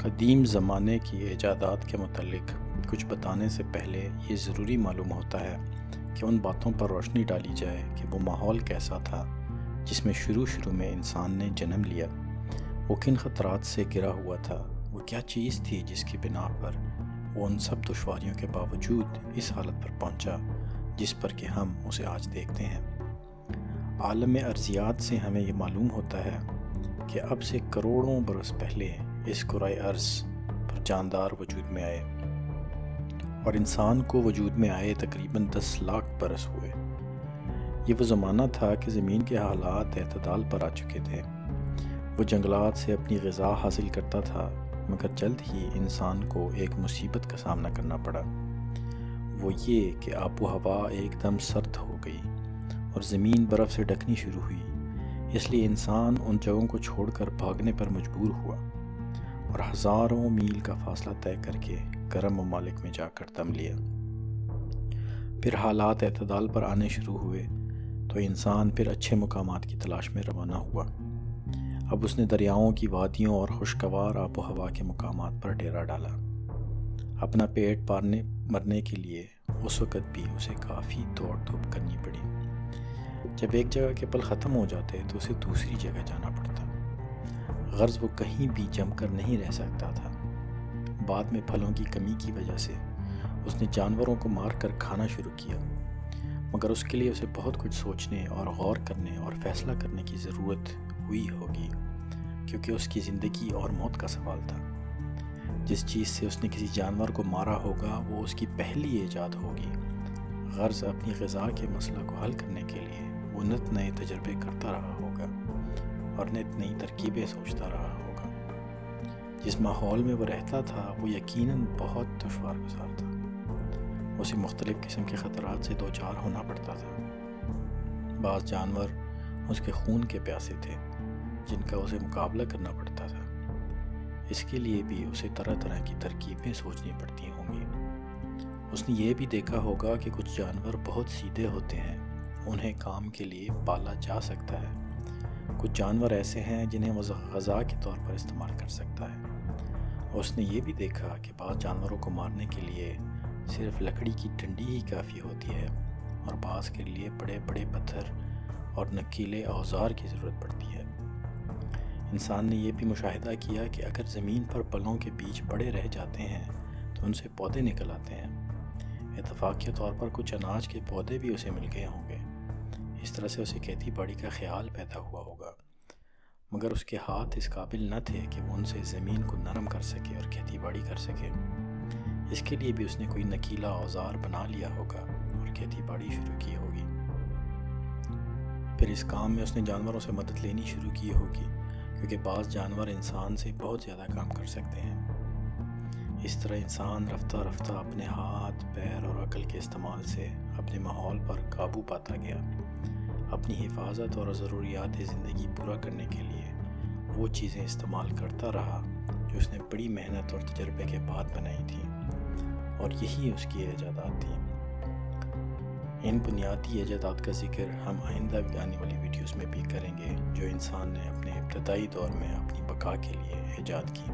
قدیم زمانے کی ایجادات کے متعلق کچھ بتانے سے پہلے یہ ضروری معلوم ہوتا ہے کہ ان باتوں پر روشنی ڈالی جائے کہ وہ ماحول کیسا تھا جس میں شروع میں انسان نے جنم لیا، وہ کن خطرات سے گھرا ہوا تھا، وہ کیا چیز تھی جس کی بنا پر وہ ان سب دشواریوں کے باوجود اس حالت پر پہنچا جس پر کہ ہم اسے آج دیکھتے ہیں۔ عالم ارضیات سے ہمیں یہ معلوم ہوتا ہے کہ اب سے کروڑوں برس پہلے اس کرۂ ارض پر جاندار وجود میں آئے، اور انسان کو وجود میں آئے تقریباً 10 لاکھ برس ہوئے۔ یہ وہ زمانہ تھا کہ زمین کے حالات اعتدال پر آ چکے تھے۔ وہ جنگلات سے اپنی غذا حاصل کرتا تھا، مگر جلد ہی انسان کو ایک مصیبت کا سامنا کرنا پڑا۔ وہ یہ کہ آب و ہوا ایک دم سرد ہو گئی اور زمین برف سے ڈھکنی شروع ہوئی۔ اس لیے انسان ان جگہوں کو چھوڑ کر بھاگنے پر مجبور ہوا اور ہزاروں میل کا فاصلہ طے کر کے گرم ممالک میں جا کر دم لیا۔ پھر حالات اعتدال پر آنے شروع ہوئے تو انسان پھر اچھے مقامات کی تلاش میں روانہ ہوا۔ اب اس نے دریاؤں کی وادیوں اور خوشگوار آب و ہوا کے مقامات پر ڈیرا ڈالا۔ اپنا پیٹ پالنے مرنے کے لیے اس وقت بھی اسے کافی دوڑ دھوپ کرنی پڑی۔ جب ایک جگہ کے پل ختم ہو جاتے تو اسے دوسری جگہ جانا پڑتا، غرض وہ کہیں بھی جم کر نہیں رہ سکتا تھا۔ بعد میں پھلوں کی کمی کی وجہ سے اس نے جانوروں کو مار کر کھانا شروع کیا، مگر اس کے لیے اسے بہت کچھ سوچنے اور غور کرنے اور فیصلہ کرنے کی ضرورت ہوئی ہوگی، کیونکہ اس کی زندگی اور موت کا سوال تھا۔ جس چیز سے اس نے کسی جانور کو مارا ہوگا وہ اس کی پہلی ایجاد ہوگی، غرض اپنی غذا کے مسئلہ کو حل کرنے کے لیے وہ نت نئے تجربے کرتا رہا ہوگا اور نت نئی ترکیبیں سوچتا رہا ہوگا۔ جس ماحول میں وہ رہتا تھا وہ یقیناً بہت دشوار گزار تھا۔ اسے مختلف قسم کے خطرات سے دوچار ہونا پڑتا تھا۔ بعض جانور اس کے خون کے پیاسے تھے جن کا اسے مقابلہ کرنا پڑتا تھا۔ اس کے لیے بھی اسے طرح طرح کی ترکیبیں سوچنی پڑتی ہوں گی۔ اس نے یہ بھی دیکھا ہوگا کہ کچھ جانور بہت سیدھے ہوتے ہیں، انہیں کام کے لیے پالا جا سکتا ہے۔ کچھ جانور ایسے ہیں جنہیں وہ غذا کے طور پر استعمال کر سکتا ہے۔ اور اس نے یہ بھی دیکھا کہ بعض جانوروں کو مارنے کے لیے صرف لکڑی کی ڈنڈی ہی کافی ہوتی ہے، اور بعض کے لیے بڑے بڑے پتھر اور نکیلے اوزار کی ضرورت پڑتی ہے۔ انسان نے یہ بھی مشاہدہ کیا کہ اگر زمین پر پلوں کے بیچ پڑے رہ جاتے ہیں تو ان سے پودے نکل آتے ہیں۔ اتفاقی طور پر کچھ اناج کے پودے بھی اسے مل گئے ہوں گے۔ اس طرح سے اسے کھیتی باڑی کا خیال پیدا ہوا ہوگا، مگر اس کے ہاتھ اس قابل نہ تھے کہ وہ ان سے زمین کو نرم کر سکے اور کھیتی باڑی کر سکے۔ اس کے لیے بھی اس نے کوئی نکیلا اوزار بنا لیا ہوگا اور کھیتی باڑی شروع کی ہوگی۔ پھر اس کام میں اس نے جانوروں سے مدد لینی شروع کی ہوگی، کیونکہ بعض جانور انسان سے بہت زیادہ کام کر سکتے ہیں۔ اس طرح انسان رفتہ رفتہ اپنے ہاتھ، پیر اور عقل کے استعمال سے اپنے ماحول پر قابو پاتا گیا۔ اپنی حفاظت اور ضروریات زندگی پورا کرنے کے لیے وہ چیزیں استعمال کرتا رہا جو اس نے بڑی محنت اور تجربے کے بعد بنائی تھیں، اور یہی اس کی ایجادات تھیں۔ ان بنیادی ایجادات کا ذکر ہم آئندہ آنے والی ویڈیوز میں بھی کریں گے جو انسان نے اپنے ابتدائی دور میں اپنی بقا کے لیے ایجاد کی۔